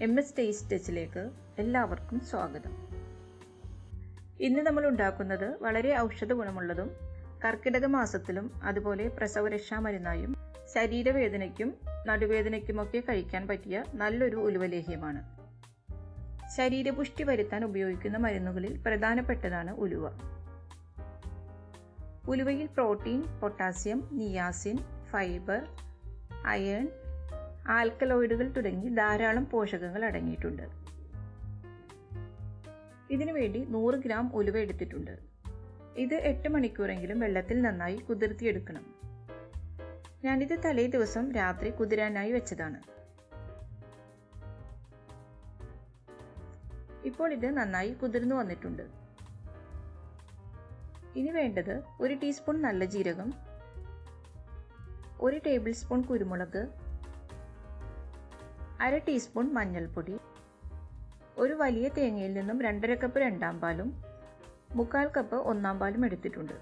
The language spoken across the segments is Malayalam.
MSTasteTouchലേക്ക് എല്ലാവർക്കും സ്വാഗതം. ഇന്ന് നമ്മൾ ഉണ്ടാക്കുന്നത് വളരെ ഔഷധ ഗുണമുള്ളതും കർക്കിടക മാസത്തിലും അതുപോലെ പ്രസവരക്ഷാ മരുന്നായും ശരീരവേദനയ്ക്കും നടുവേദനയ്ക്കുമൊക്കെ കഴിക്കാൻ പറ്റിയ നല്ലൊരു ഉലുവ ലേഹ്യമാണ്. ശരീരപുഷ്ടി വരുത്താൻ ഉപയോഗിക്കുന്ന മരുന്നുകളിൽ പ്രധാനപ്പെട്ടതാണ് ഉലുവ. ഉലുവയിൽ protein, potassium, niacin, fibre, iron, ആൽക്കലോയിഡുകൾ തുടങ്ങി ധാരാളം പോഷകങ്ങൾ അടങ്ങിയിട്ടുണ്ട്. ഇതിനുവേണ്ടി 100 ഗ്രാം ഉലുവ എടുത്തിട്ടുണ്ട്. ഇത് 8 മണിക്കൂറെങ്കിലും വെള്ളത്തിൽ നന്നായി കുതിർത്തിയെടുക്കണം. ഞാനിത് തലേ ദിവസം രാത്രി കുതിരാനായി വെച്ചതാണ്. ഇപ്പോൾ ഇത് നന്നായി കുതിർന്നു വന്നിട്ടുണ്ട്. ഇനി വേണ്ടത് 1 ടീസ്പൂൺ നല്ല ജീരകം, 1 ടേബിൾ സ്പൂൺ കുരുമുളക്, 1/2 ടീസ്പൂൺ മഞ്ഞൾപ്പൊടി, ഒരു വലിയ തേങ്ങയിൽ നിന്നും 2.5 കപ്പ് രണ്ടാം പാലും 1/4 കപ്പ് ഒന്നാം പാലും എടുത്തിട്ടുണ്ട്.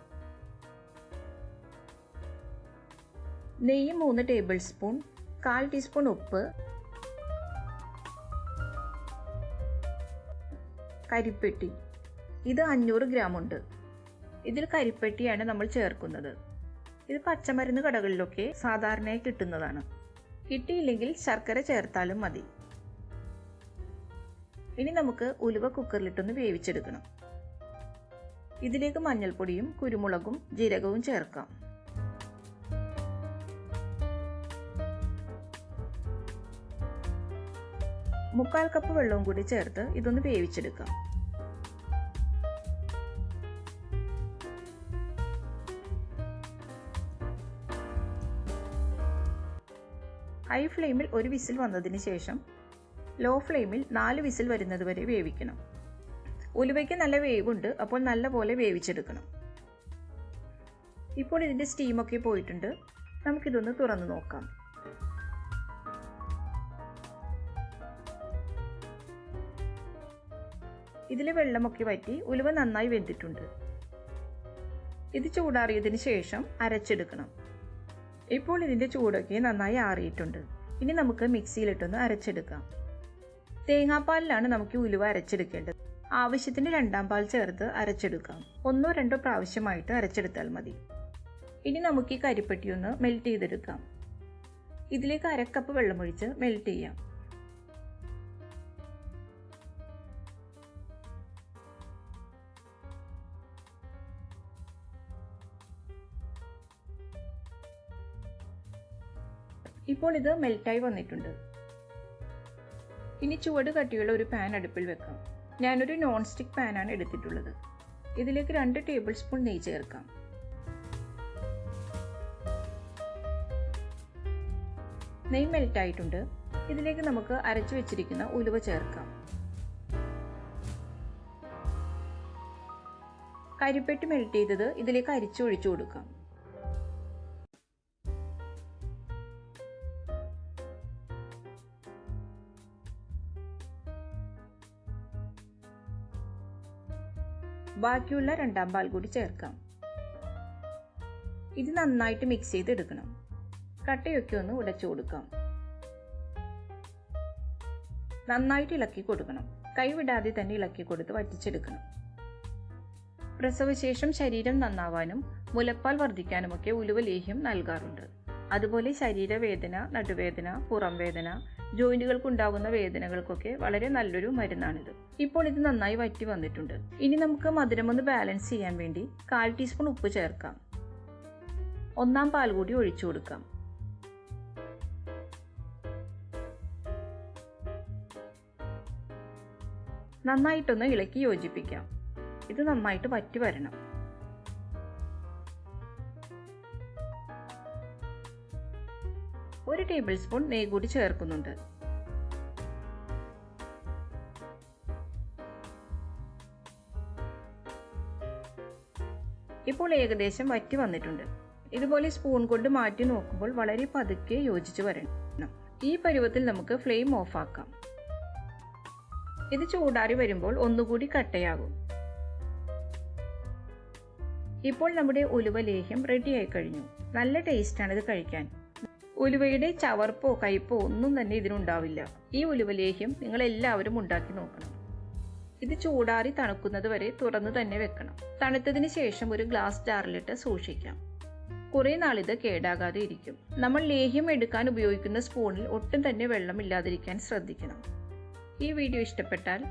നെയ്യ് 3 ടേബിൾ സ്പൂൺ, 1/4 ടീസ്പൂൺ ഉപ്പ്, കരിപ്പെട്ടി ഇത് 500 ഗ്രാം ഉണ്ട്. ഇതിൽ കരിപ്പെട്ടിയാണ് നമ്മൾ ചേർക്കുന്നത്. ഇത് പച്ചമരുന്ന് കടകളിലൊക്കെ സാധാരണയായി കിട്ടുന്നതാണ്. കിട്ടിയില്ലെങ്കിൽ ശർക്കര ചേർത്താലും മതി. ഇനി നമുക്ക് ഉലുവ കുക്കറിലിട്ടൊന്ന് വേവിച്ചെടുക്കണം. ഇതിലേക്ക് മഞ്ഞൾപ്പൊടിയും കുരുമുളകും ജീരകവും ചേർക്കാം. മുക്കാൽ കപ്പ് വെള്ളവും കൂടി ചേർത്ത് ഇതൊന്ന് വേവിച്ചെടുക്കാം. ഹൈ ഫ്ലെയിമിൽ 1 വിസിൽ വന്നതിന് ശേഷം ലോ ഫ്ലെയിമിൽ 4 വിസിൽ വരുന്നത് വരെ വേവിക്കണം. ഉലുവയ്ക്ക് നല്ല വേവുണ്ട്, അപ്പോൾ നല്ലപോലെ വേവിച്ചെടുക്കണം. ഇപ്പോൾ ഇതിൻ്റെ സ്റ്റീമൊക്കെ പോയിട്ടുണ്ട്. നമുക്കിതൊന്ന് തുറന്നു നോക്കാം. ഇതിലെ വെള്ളമൊക്കെ വറ്റി ഉലുവ നന്നായി വെന്തിട്ടുണ്ട്. ഇത് ചൂടാറിയതിന് ശേഷം അരച്ചെടുക്കണം. ഇപ്പോൾ ഇതിൻ്റെ ചൂടൊക്കെ നന്നായി ആറിയിട്ടുണ്ട്. ഇനി നമുക്ക് മിക്സിയിലിട്ടൊന്ന് അരച്ചെടുക്കാം. തേങ്ങാപ്പാലിലാണ് നമുക്ക് ഉലുവ അരച്ചെടുക്കേണ്ടത്. ആവശ്യത്തിന് രണ്ടാം പാൽ ചേർത്ത് അരച്ചെടുക്കാം. 1-2 പ്രാവശ്യമായിട്ട് അരച്ചെടുത്താൽ മതി. ഇനി നമുക്ക് ഈ കരിപ്പെട്ടി ഒന്ന് മെൽറ്റ് ചെയ്തെടുക്കാം. ഇതിലേക്ക് 1/2 കപ്പ് വെള്ളമൊഴിച്ച് മെൽറ്റ് ചെയ്യാം. ഇപ്പോൾ ഇത് മെൽറ്റായി വന്നിട്ടുണ്ട്. ഇനി ചുവട് കട്ടിയുള്ള ഒരു പാൻ അടുപ്പിൽ വെക്കാം. ഞാനൊരു നോൺ സ്റ്റിക്ക് പാനാണ് എടുത്തിട്ടുള്ളത്. ഇതിലേക്ക് 2 ടേബിൾ സ്പൂൺ നെയ്യ് ചേർക്കാം. നെയ്യ് മെൽറ്റായിട്ടുണ്ട്. ഇതിലേക്ക് നമുക്ക് അരച്ചു വെച്ചിരിക്കുന്ന ഉലുവ ചേർക്കാം. കരിപ്പെട്ടി മെൽറ്റ് ചെയ്തത് ഇതിലേക്ക് അരിച്ചൊഴിച്ചു കൊടുക്കാം. ബാക്കിയുള്ള രണ്ടാം പാൽ കൂടി ചേർക്കാം. ഇത് നന്നായിട്ട് മിക്സ് ചെയ്തെടുക്കണം. കട്ടയൊക്കെ ഒന്ന് ഉടച്ചു കൊടുക്കാം. നന്നായിട്ട് ഇളക്കി കൊടുക്കണം. കൈവിടാതെ തന്നെ ഇളക്കി കൊടുത്ത് വറ്റിച്ചെടുക്കണം. പ്രസവശേഷം ശരീരം നന്നാവാനും മുലപ്പാൽ വർദ്ധിക്കാനുമൊക്കെ ഉലുവ ലേഹ്യം നൽകാറുണ്ട്. അതുപോലെ ശരീരവേദന, നടുവേദന, പുറം വേദന, ജോയിന്റുകൾക്കുണ്ടാകുന്ന വേദനകൾക്കൊക്കെ വളരെ നല്ലൊരു മരുന്നാണിത്. ഇപ്പോൾ ഇത് നന്നായി വറ്റി വന്നിട്ടുണ്ട്. ഇനി നമുക്ക് മധുരം ഒന്ന് ബാലൻസ് ചെയ്യാൻ വേണ്ടി 1/4 ടീസ്പൂൺ ഉപ്പ് ചേർക്കാം. ഒന്നാം പാൽ കൂടി ഒഴിച്ചു കൊടുക്കാം. നന്നായിട്ടൊന്ന് ഇളക്കി യോജിപ്പിക്കാം. ഇത് നന്നായിട്ട് വറ്റി വരണം. ഒരു ടേബിൾ സ്പൂൺ നെയ്യ് കൂടി ചേർക്കുന്നുണ്ട്. ഇപ്പോൾ ഏകദേശം വറ്റി വന്നിട്ടുണ്ട്. ഇതുപോലെ സ്പൂൺ കൊണ്ട് മാറ്റി നോക്കുമ്പോൾ വളരെ പതുക്കെ യോജിച്ച് വരണം. ഈ പരുവത്തിൽ നമുക്ക് ഫ്ലെയിം ഓഫ് ആക്കാം. ഇത് ചൂടാറി വരുമ്പോൾ ഒന്നുകൂടി കട്ടയാകും. ഇപ്പോൾ നമ്മുടെ ഉലുവ ലേഹ്യം റെഡിയായി കഴിഞ്ഞു. നല്ല ടേസ്റ്റാണ് ഇത് കഴിക്കാൻ. ഉലുവയുടെ ചവർപ്പോ കയ്പോ ഒന്നും തന്നെ ഇതിനുണ്ടാവില്ല. ഈ ഉലുവ ലേഹ്യം നിങ്ങൾ എല്ലാവരും ഉണ്ടാക്കി നോക്കണം. ഇത് ചൂടാറി തണുക്കുന്നത് വരെ തുറന്നു തന്നെ വെക്കണം. തണുത്തതിന് ശേഷം ഒരു ഗ്ലാസ് ജാറിലിട്ട് സൂക്ഷിക്കാം. കുറേ നാളിത് കേടാകാതെ ഇരിക്കും. നമ്മൾ ലേഹ്യം എടുക്കാൻ ഉപയോഗിക്കുന്ന സ്പൂണിൽ ഒട്ടും തന്നെ വെള്ളമില്ലാതിരിക്കാൻ ശ്രദ്ധിക്കണം. ഈ വീഡിയോ ഇഷ്ടപ്പെട്ടാൽ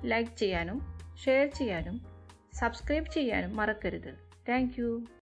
ലൈക്ക് ചെയ്യാനും ഷെയർ ചെയ്യാനും സബ്സ്ക്രൈബ് ചെയ്യാനും മറക്കരുത്. താങ്ക്